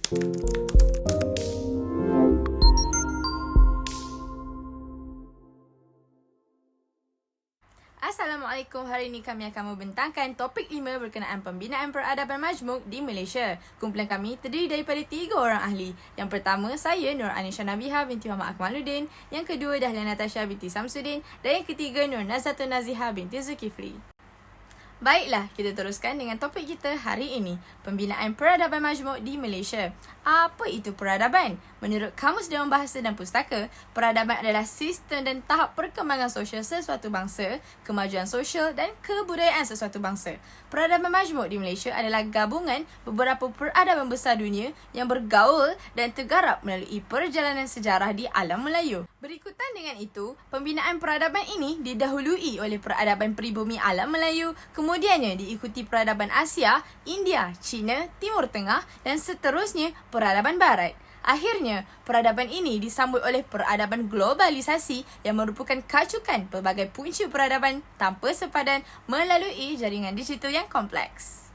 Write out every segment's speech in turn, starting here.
Assalamualaikum, hari ini kami akan membentangkan topik 5 berkenaan pembinaan peradaban majmuk di Malaysia. Kumpulan kami terdiri daripada 3 orang ahli. Yang pertama, saya Nur Anisha Nabiha binti Muhammad Akmaluddin. Yang kedua, Dahlia Natasha binti Samsudin. Dan yang ketiga, Nur Nazatun Naziha binti Zulkifli. Baiklah, kita teruskan dengan topik kita hari ini, pembinaan peradaban majmuk di Malaysia. Apa itu peradaban? Menurut Kamus Dewan Bahasa dan Pustaka, peradaban adalah sistem dan tahap perkembangan sosial sesuatu bangsa, kemajuan sosial dan kebudayaan sesuatu bangsa. Peradaban majmuk di Malaysia adalah gabungan beberapa peradaban besar dunia yang bergaul dan tergarap melalui perjalanan sejarah di alam Melayu. Berikutan dengan itu, pembinaan peradaban ini didahului oleh peradaban peribumi alam Melayu, kemudiannya diikuti peradaban Asia, India, China, Timur Tengah dan seterusnya peradaban Barat. Akhirnya, peradaban ini disambut oleh peradaban globalisasi yang merupakan kacukan pelbagai punca peradaban tanpa sepadan melalui jaringan digital yang kompleks.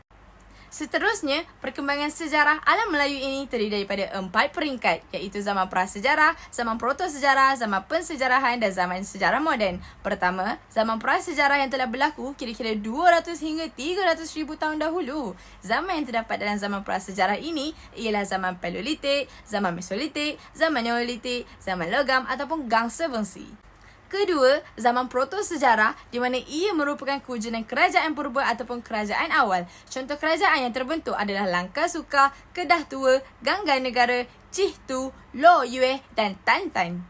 Seterusnya, perkembangan sejarah alam Melayu ini terdiri daripada 4 peringkat, iaitu zaman prasejarah, zaman protosejarah, zaman pensejarahan dan zaman sejarah moden. Pertama, zaman prasejarah yang telah berlaku kira-kira 200 hingga 300 ribu tahun dahulu. Zaman yang terdapat dalam zaman prasejarah ini ialah zaman Paleolitik, zaman Mesolitik, zaman Neolitik, zaman logam ataupun gangsa bengsi. Kedua, zaman protosejarah di mana ia merupakan kewujudan kerajaan purba ataupun kerajaan awal. Contoh kerajaan yang terbentuk adalah Langkah Suka, Kedah Tua, Ganggan Negara, Cih Tu, Lo Yue dan Tan Tan.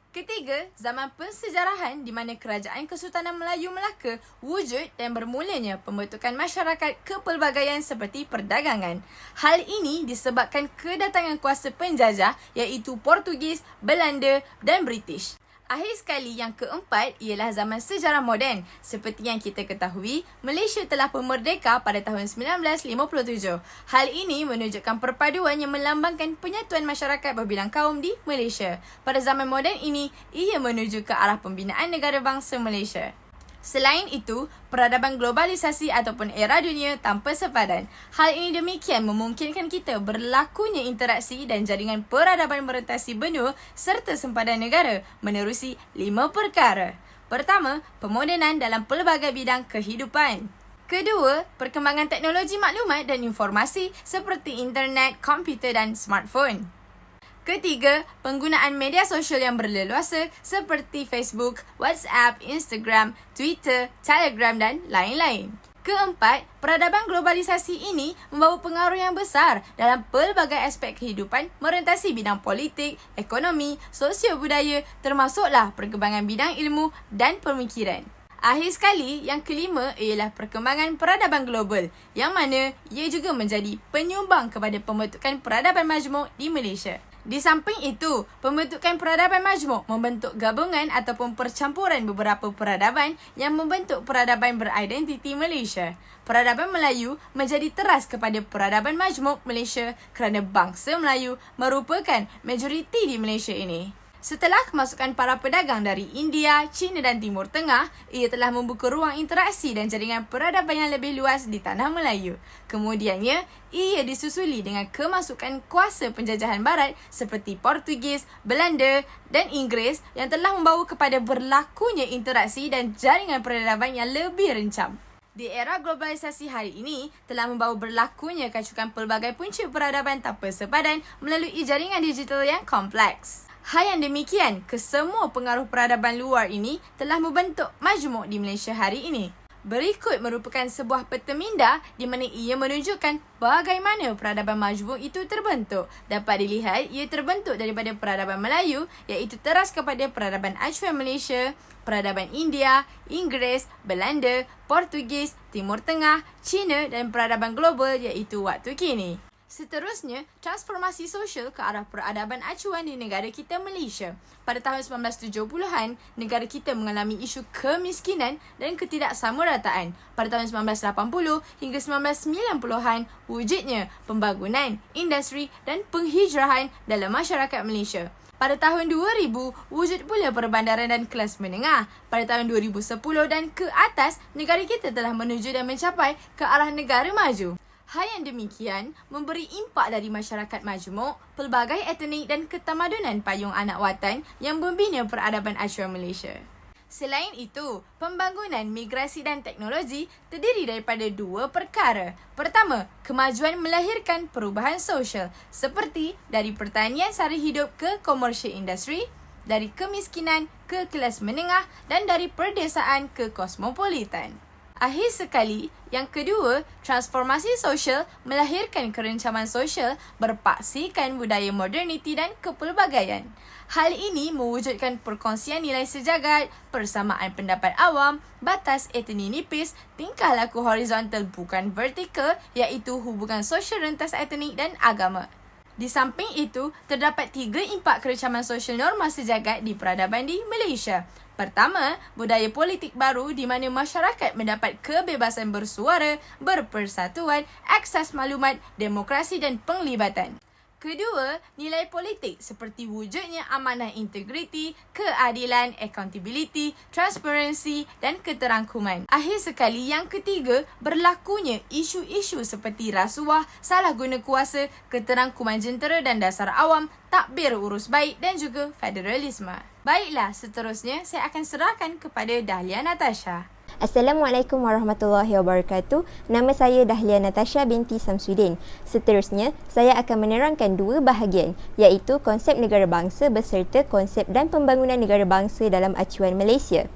Ketiga, zaman pensejarahan di mana kerajaan Kesultanan Melayu Melaka wujud dan bermulanya pembentukan masyarakat kepelbagaian seperti perdagangan. Hal ini disebabkan kedatangan kuasa penjajah iaitu Portugis, Belanda dan British. Akhir sekali, yang keempat ialah zaman sejarah moden. Seperti yang kita ketahui, Malaysia telah pun merdeka pada tahun 1957. Hal ini menunjukkan perpaduan yang melambangkan penyatuan masyarakat berbilang kaum di Malaysia. Pada zaman moden ini, ia menuju ke arah pembinaan negara bangsa Malaysia. Selain itu, peradaban globalisasi ataupun era dunia tanpa sepadan. Hal ini demikian memungkinkan kita berlakunya interaksi dan jaringan peradaban merentasi benua serta sempadan negara menerusi 5 perkara. Pertama, pemodenan dalam pelbagai bidang kehidupan. Kedua, perkembangan teknologi maklumat dan informasi seperti internet, komputer dan smartphone. Ketiga, penggunaan media sosial yang berleluasa seperti Facebook, WhatsApp, Instagram, Twitter, Telegram dan lain-lain. Keempat, peradaban globalisasi ini membawa pengaruh yang besar dalam pelbagai aspek kehidupan merentasi bidang politik, ekonomi, sosial budaya termasuklah perkembangan bidang ilmu dan pemikiran. Akhir sekali, yang kelima ialah perkembangan peradaban global yang mana ia juga menjadi penyumbang kepada pembentukan peradaban majmuk di Malaysia. Di samping itu, pembentukan peradaban majmuk membentuk gabungan ataupun percampuran beberapa peradaban yang membentuk peradaban beridentiti Malaysia. Peradaban Melayu menjadi teras kepada peradaban majmuk Malaysia kerana bangsa Melayu merupakan majoriti di Malaysia ini. Setelah kemasukan para pedagang dari India, China dan Timur Tengah, ia telah membuka ruang interaksi dan jaringan peradaban yang lebih luas di tanah Melayu. Kemudiannya, ia disusuli dengan kemasukan kuasa penjajahan barat seperti Portugis, Belanda dan Inggeris yang telah membawa kepada berlakunya interaksi dan jaringan peradaban yang lebih rencam. Di era globalisasi hari ini, telah membawa berlakunya kacukan pelbagai punca peradaban tanpa sepadan melalui jaringan digital yang kompleks. Hal yang demikian, kesemua pengaruh peradaban luar ini telah membentuk majmuk di Malaysia hari ini. Berikut merupakan sebuah peta minda di mana ia menunjukkan bagaimana peradaban majmuk itu terbentuk. Dapat dilihat, ia terbentuk daripada peradaban Melayu iaitu teras kepada peradaban acuan Malaysia, peradaban India, Inggeris, Belanda, Portugis, Timur Tengah, China dan peradaban global iaitu waktu kini. Seterusnya, transformasi sosial ke arah peradaban acuan di negara kita Malaysia. Pada tahun 1970-an, negara kita mengalami isu kemiskinan dan ketidaksamarataan. Pada tahun 1980 hingga 1990-an, wujudnya pembangunan, industri dan penghijrahan dalam masyarakat Malaysia. Pada tahun 2000, wujud pula perbandaran dan kelas menengah. Pada tahun 2010 dan ke atas, negara kita telah menuju dan mencapai ke arah negara maju. Hal yang demikian memberi impak dari masyarakat majmuk, pelbagai etnik dan ketamadunan payung anak watan yang membina peradaban Asyura Malaysia. Selain itu, pembangunan migrasi dan teknologi terdiri daripada dua perkara. Pertama, kemajuan melahirkan perubahan sosial seperti dari pertanian sara hidup ke komersial industri, dari kemiskinan ke kelas menengah dan dari perdesaan ke kosmopolitan. Akhir sekali, yang kedua, transformasi sosial melahirkan kerencaman sosial berpaksikan budaya moderniti dan kepelbagaian. Hal ini mewujudkan perkongsian nilai sejagat, persamaan pendapat awam, batas etnik nipis, tingkah laku horizontal bukan vertikal iaitu hubungan sosial rentas etnik dan agama. Di samping itu, terdapat 3 impak kerencaman sosial norma sejagat di peradaban di Malaysia. Pertama, budaya politik baru di mana masyarakat mendapat kebebasan bersuara, berpersatuan, akses maklumat, demokrasi dan penglibatan. Kedua, nilai politik seperti wujudnya amanah integriti, keadilan, accountability, transparansi dan keterangkuman. Akhir sekali, yang ketiga, berlakunya isu-isu seperti rasuah, salah guna kuasa, keterangkuman jentera dan dasar awam, takbir urus baik dan juga federalisme. Baiklah, seterusnya saya akan serahkan kepada Dahlia Natasha. Assalamualaikum warahmatullahi wabarakatuh. Nama saya Dahlia Natasha binti Samsudin. Seterusnya, saya akan menerangkan 2 bahagian, iaitu konsep negara bangsa beserta konsep dan pembangunan negara bangsa dalam acuan Malaysia.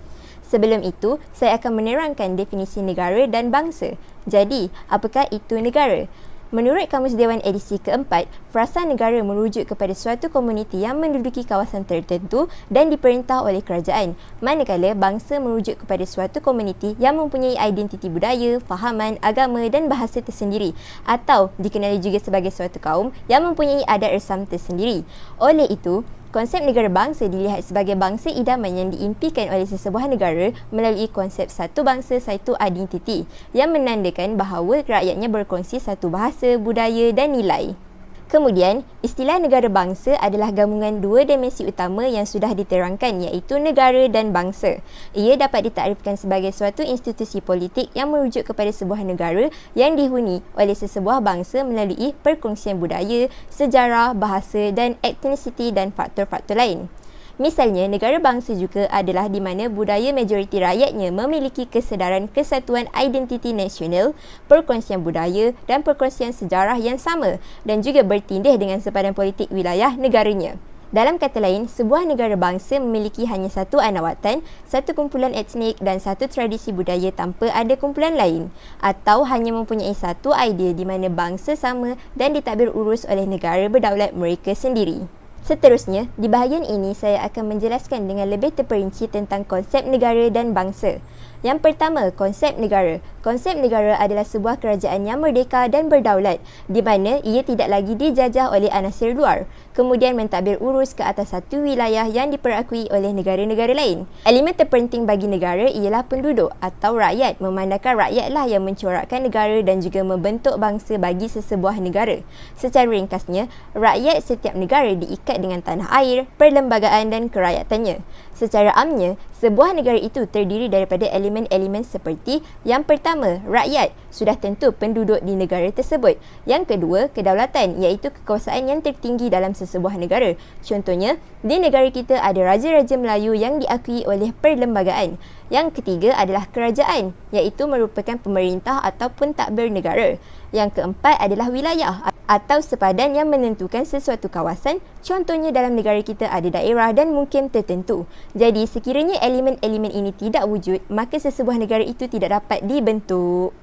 Sebelum itu, saya akan menerangkan definisi negara dan bangsa. Jadi, apakah itu negara? Menurut Kamus Dewan edisi keempat, frasa negara merujuk kepada suatu komuniti yang menduduki kawasan tertentu dan diperintah oleh kerajaan, manakala bangsa merujuk kepada suatu komuniti yang mempunyai identiti budaya, fahaman, agama dan bahasa tersendiri atau dikenali juga sebagai suatu kaum yang mempunyai adat resam tersendiri. Oleh itu, konsep negara bangsa dilihat sebagai bangsa idaman yang diimpikan oleh sesebuah negara melalui konsep satu bangsa satu identiti yang menandakan bahawa rakyatnya berkongsi satu bahasa, budaya dan nilai. Kemudian, istilah negara bangsa adalah gabungan 2 dimensi utama yang sudah diterangkan iaitu negara dan bangsa. Ia dapat ditakrifkan sebagai suatu institusi politik yang merujuk kepada sebuah negara yang dihuni oleh sesebuah bangsa melalui perkongsian budaya, sejarah, bahasa dan etnisiti dan faktor-faktor lain. Misalnya, negara bangsa juga adalah di mana budaya majoriti rakyatnya memiliki kesedaran kesatuan identiti nasional, perkongsian budaya dan perkongsian sejarah yang sama dan juga bertindih dengan sepadan politik wilayah negaranya. Dalam kata lain, sebuah negara bangsa memiliki hanya satu anak watan, satu kumpulan etnik dan satu tradisi budaya tanpa ada kumpulan lain, atau hanya mempunyai satu idea di mana bangsa sama dan ditadbir urus oleh negara berdaulat mereka sendiri. Seterusnya, di bahagian ini saya akan menjelaskan dengan lebih terperinci tentang konsep negara dan bangsa. Yang pertama, konsep negara. Konsep negara adalah sebuah kerajaan yang merdeka dan berdaulat, di mana ia tidak lagi dijajah oleh anasir luar, kemudian mentadbir urus ke atas satu wilayah yang diperakui oleh negara-negara lain. Elemen terpenting bagi negara ialah penduduk atau rakyat, memandangkan rakyatlah yang mencorakkan negara dan juga membentuk bangsa bagi sesebuah negara. Secara ringkasnya, rakyat setiap negara diikat dengan tanah air, perlembagaan dan kerayaatannya. Secara amnya, sebuah negara itu terdiri daripada elemen-elemen seperti yang pertama, rakyat, sudah tentu penduduk di negara tersebut. Yang kedua, kedaulatan, iaitu kekuasaan yang tertinggi dalam sesebuah negara. Contohnya, di negara kita ada Raja-Raja Melayu yang diakui oleh perlembagaan. Yang ketiga adalah kerajaan, iaitu merupakan pemerintah ataupun takbir negara. Yang keempat adalah wilayah atau sepadan yang menentukan sesuatu kawasan. Contohnya dalam negara kita ada daerah dan mukim tertentu. Jadi sekiranya elemen-elemen ini tidak wujud, maka sesebuah negara itu tidak dapat dibentuk.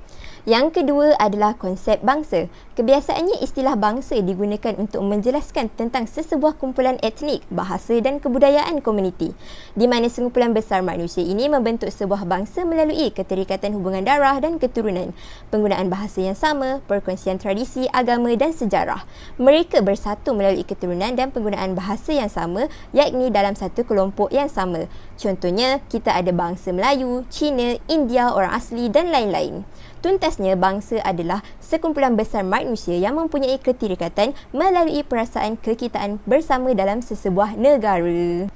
Yang kedua adalah konsep bangsa. Kebiasaannya istilah bangsa digunakan untuk menjelaskan tentang sesebuah kumpulan etnik, bahasa dan kebudayaan komuniti, di mana sekumpulan besar manusia ini membentuk sebuah bangsa melalui keterikatan hubungan darah dan keturunan, penggunaan bahasa yang sama, perkongsian tradisi, agama dan sejarah. Mereka bersatu melalui keturunan dan penggunaan bahasa yang sama, yakni dalam satu kelompok yang sama. Contohnya, kita ada bangsa Melayu, Cina, India, orang asli dan lain-lain. Tuntasnya, bangsa adalah sekumpulan besar manusia yang mempunyai keterikatan melalui perasaan kekitaan bersama dalam sesebuah negara.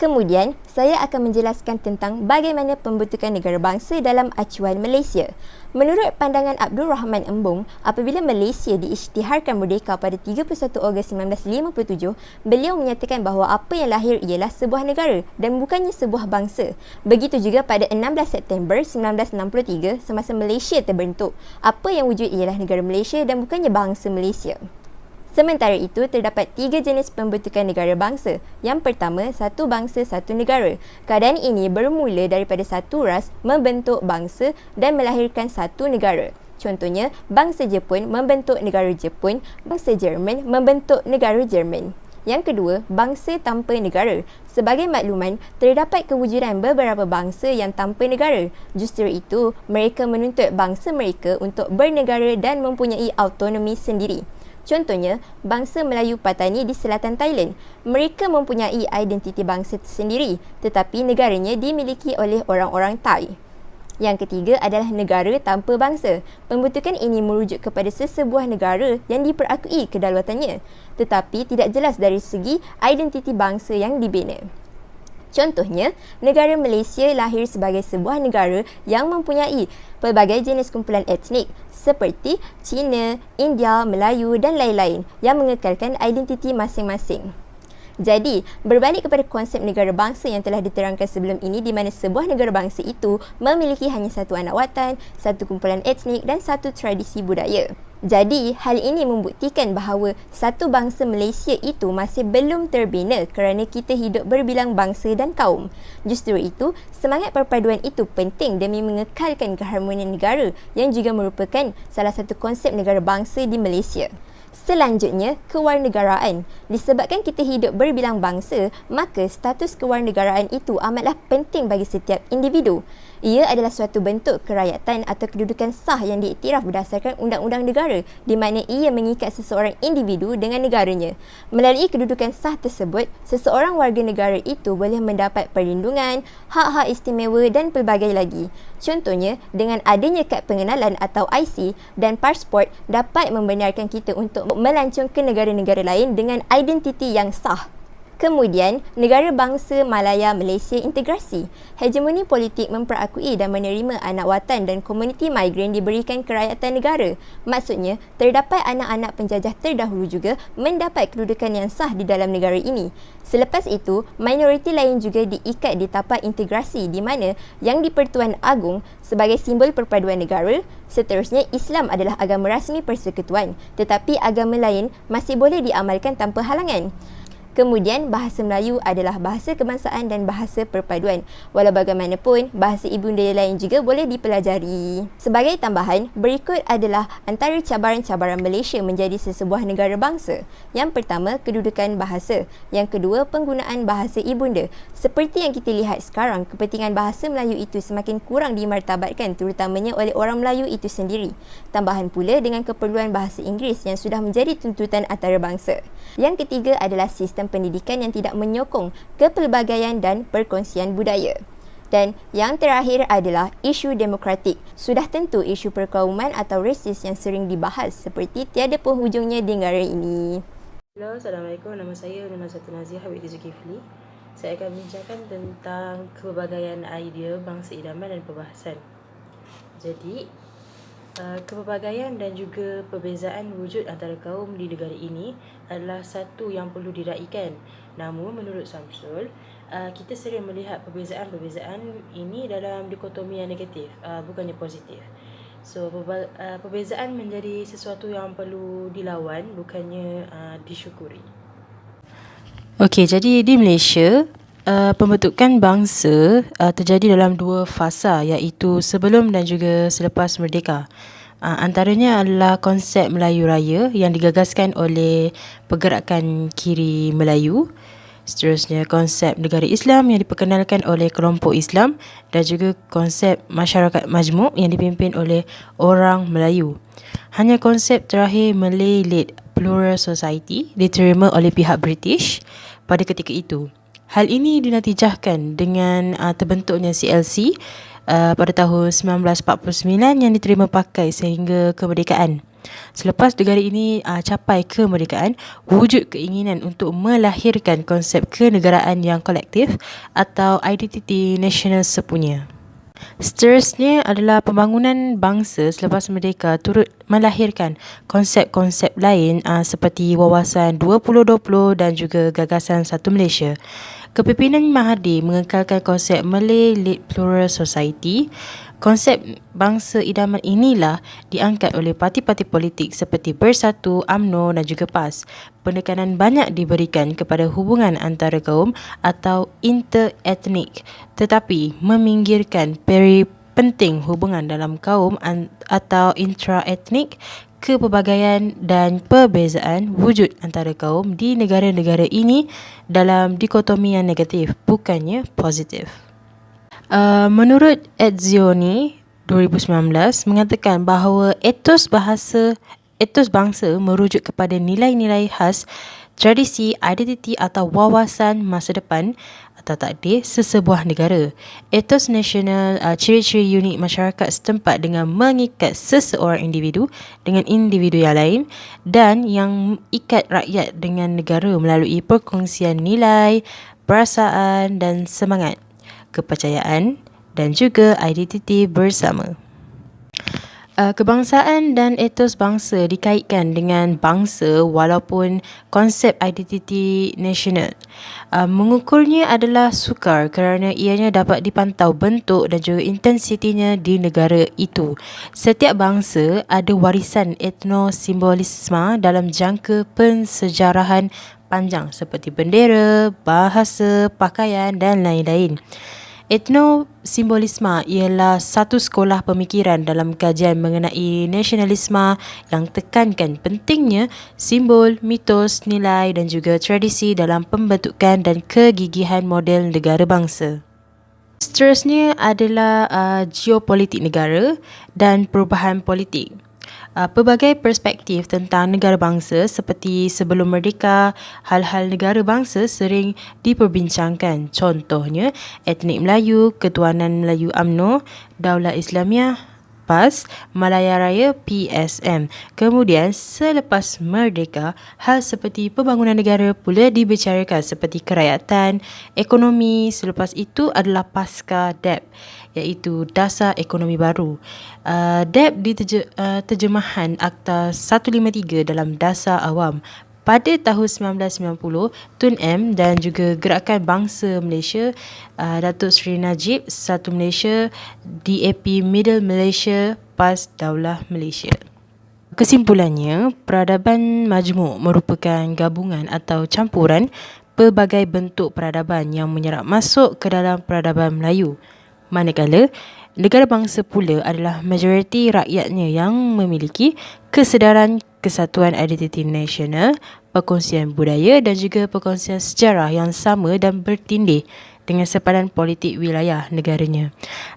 Kemudian, saya akan menjelaskan tentang bagaimana pembentukan negara bangsa dalam acuan Malaysia. Menurut pandangan Abdul Rahman Embong, apabila Malaysia diisytiharkan merdeka pada 31 Ogos 1957, beliau menyatakan bahawa apa yang lahir ialah sebuah negara dan bukannya sebuah bangsa. Begitu juga pada 16 September 1963 semasa Malaysia terbentuk, apa yang wujud ialah negara Malaysia dan bukannya bangsa Malaysia. Sementara itu, terdapat 3 jenis pembentukan negara bangsa. Yang pertama, satu bangsa, satu negara. Keadaan ini bermula daripada satu ras membentuk bangsa dan melahirkan satu negara. Contohnya, bangsa Jepun membentuk negara Jepun, bangsa Jerman membentuk negara Jerman. Yang kedua, bangsa tanpa negara. Sebagai makluman, terdapat kewujudan beberapa bangsa yang tanpa negara. Justru itu, mereka menuntut bangsa mereka untuk bernegara dan mempunyai autonomi sendiri. Contohnya, bangsa Melayu Patani di selatan Thailand. Mereka mempunyai identiti bangsa tersendiri, tetapi negaranya dimiliki oleh orang-orang Thai. Yang ketiga adalah negara tanpa bangsa. Pembentukan ini merujuk kepada sesebuah negara yang diperakui kedaulatannya, tetapi tidak jelas dari segi identiti bangsa yang dibina. Contohnya, negara Malaysia lahir sebagai sebuah negara yang mempunyai pelbagai jenis kumpulan etnik seperti Cina, India, Melayu dan lain-lain yang mengekalkan identiti masing-masing. Jadi, berbalik kepada konsep negara bangsa yang telah diterangkan sebelum ini, di mana sebuah negara bangsa itu memiliki hanya satu anak watan, satu kumpulan etnik dan satu tradisi budaya. Jadi, hal ini membuktikan bahawa satu bangsa Malaysia itu masih belum terbina kerana kita hidup berbilang bangsa dan kaum. Justru itu, semangat perpaduan itu penting demi mengekalkan keharmonian negara yang juga merupakan salah satu konsep negara bangsa di Malaysia. Selanjutnya, kewarganegaraan. Disebabkan kita hidup berbilang bangsa, maka status kewarganegaraan itu amatlah penting bagi setiap individu. Ia adalah suatu bentuk kerakyatan atau kedudukan sah yang diiktiraf berdasarkan undang-undang negara, di mana ia mengikat seseorang individu dengan negaranya. Melalui kedudukan sah tersebut, seseorang warga negara itu boleh mendapat perlindungan, hak-hak istimewa dan pelbagai lagi. Contohnya, dengan adanya kad pengenalan atau IC dan pasport dapat membenarkan kita untuk melancong ke negara-negara lain dengan identiti yang sah. Kemudian, negara bangsa Malaya Malaysia integrasi. Hegemoni politik memperakui dan menerima anak watan dan komuniti migran diberikan kerakyatan negara. Maksudnya, terdapat anak-anak penjajah terdahulu juga mendapat kedudukan yang sah di dalam negara ini. Selepas itu, minoriti lain juga diikat di tapak integrasi di mana yang di-Pertuan Agong sebagai simbol perpaduan negara. Seterusnya, Islam adalah agama rasmi persekutuan, tetapi agama lain masih boleh diamalkan tanpa halangan. Kemudian, bahasa Melayu adalah bahasa kebangsaan dan bahasa perpaduan. Walau bagaimanapun, bahasa ibunda lain juga boleh dipelajari. Sebagai tambahan, berikut adalah antara cabaran-cabaran Malaysia menjadi sesebuah negara bangsa. Yang pertama, kedudukan bahasa. Yang kedua, penggunaan bahasa ibunda. Seperti yang kita lihat sekarang, kepentingan bahasa Melayu itu semakin kurang dimartabatkan, terutamanya oleh orang Melayu itu sendiri. Tambahan pula dengan keperluan bahasa Inggeris yang sudah menjadi tuntutan antarabangsa. Yang ketiga adalah sistem pendidikan yang tidak menyokong kepelbagaian dan perkongsian budaya. Dan yang terakhir adalah isu demokratik. Sudah tentu isu perkauman atau rasis yang sering dibahas seperti tiada penghujungnya di negara ini. Hello, Assalamualaikum. Nama saya Nuna Zatunazia Habib Zulkifli. Saya akan bincangkan tentang kepelbagaian idea, bangsa idaman dan perbahasan. Jadi, kepelbagaian dan juga perbezaan wujud antara kaum di negara ini adalah satu yang perlu diraikan. Namun menurut Samsul, kita sering melihat perbezaan-perbezaan ini dalam dikotomi yang negatif, bukannya positif. So, perbezaan menjadi sesuatu yang perlu dilawan, bukannya disyukuri. Okey, jadi di Malaysia, pembentukan bangsa terjadi dalam dua fasa, iaitu sebelum dan juga selepas merdeka. Antaranya adalah konsep Melayu Raya yang digagaskan oleh Pergerakan Kiri Melayu. Seterusnya, konsep negara Islam yang diperkenalkan oleh kelompok Islam dan juga konsep masyarakat majmuk yang dipimpin oleh orang Melayu. Hanya konsep terakhir Malay-led Plural Society diterima oleh pihak British pada ketika itu. Hal ini dinatijahkan dengan terbentuknya CLC pada tahun 1949 yang diterima pakai sehingga kemerdekaan. Selepas negara ini capai kemerdekaan, wujud keinginan untuk melahirkan konsep kenegaraan yang kolektif atau identiti nasional sepunya. Seterusnya adalah pembangunan bangsa selepas merdeka turut melahirkan konsep-konsep lain seperti wawasan 2020 dan juga gagasan Satu Malaysia. Kepimpinan Mahathir mengekalkan konsep Malay Led Plural Society. Konsep bangsa idaman inilah diangkat oleh parti-parti politik seperti Bersatu, UMNO dan juga PAS. Penekanan banyak diberikan kepada hubungan antara kaum atau interetnik, tetapi meminggirkan penting hubungan dalam kaum atau intraetnik. Kepelbagaian dan perbezaan wujud antara kaum di negara-negara ini dalam dikotomi yang negatif, bukannya positif. Menurut Etzioni 2019 mengatakan bahawa etos bangsa merujuk kepada nilai-nilai khas, tradisi, identiti atau wawasan masa depan atau takdir sesebuah negara. Etos nasional ciri-ciri unik masyarakat setempat dengan mengikat seseorang individu dengan individu yang lain dan yang ikat rakyat dengan negara melalui perkongsian nilai, perasaan dan semangat, kepercayaan dan juga identiti bersama. Kebangsaan dan etos bangsa dikaitkan dengan bangsa walaupun konsep identiti nasional. Mengukurnya adalah sukar kerana ianya dapat dipantau bentuk dan juga intensitinya di negara itu. Setiap bangsa ada warisan etnosimbolisme dalam jangka pensejarahan panjang seperti bendera, bahasa, pakaian dan lain-lain. Etnosimbolisme ialah satu sekolah pemikiran dalam kajian mengenai nasionalisme yang tekankan pentingnya simbol, mitos, nilai dan juga tradisi dalam pembentukan dan kegigihan model negara bangsa. Seterusnya adalah geopolitik negara dan perubahan politik. Pelbagai perspektif tentang negara bangsa seperti sebelum merdeka, hal-hal negara bangsa sering diperbincangkan. Contohnya, etnik Melayu, Ketuanan Melayu UMNO, Daulat Islamiah, PAS, Malaya Raya, PSM. Kemudian, selepas merdeka, hal seperti pembangunan negara pula dibicarakan seperti kerakyatan, ekonomi. Selepas itu adalah pasca DEP, iaitu Dasar Ekonomi Baru. DEP terjemahan Akta 153 dalam Dasar Awam. Pada tahun 1990, Tun M dan juga Gerakan Bangsa Malaysia, Datuk Seri Najib, Satu Malaysia, DAP Middle Malaysia, PAS Daulah Malaysia. Kesimpulannya, peradaban majmuk merupakan gabungan atau campuran pelbagai bentuk peradaban yang menyerap masuk ke dalam peradaban Melayu. Manakala, negara bangsa pula adalah majoriti rakyatnya yang memiliki kesedaran kesatuan identiti nasional, perkongsian budaya dan juga perkongsian sejarah yang sama dan bertindih dengan sepadan politik wilayah negaranya.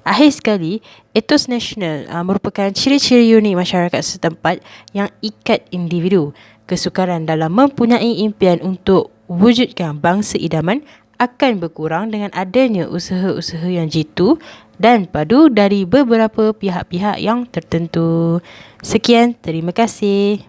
Akhir sekali, etos nasional merupakan ciri-ciri unik masyarakat setempat yang ikat individu. Kesukaran dalam mempunyai impian untuk wujudkan bangsa idaman akan berkurang dengan adanya usaha-usaha yang jitu dan padu dari beberapa pihak-pihak yang tertentu. Sekian, terima kasih.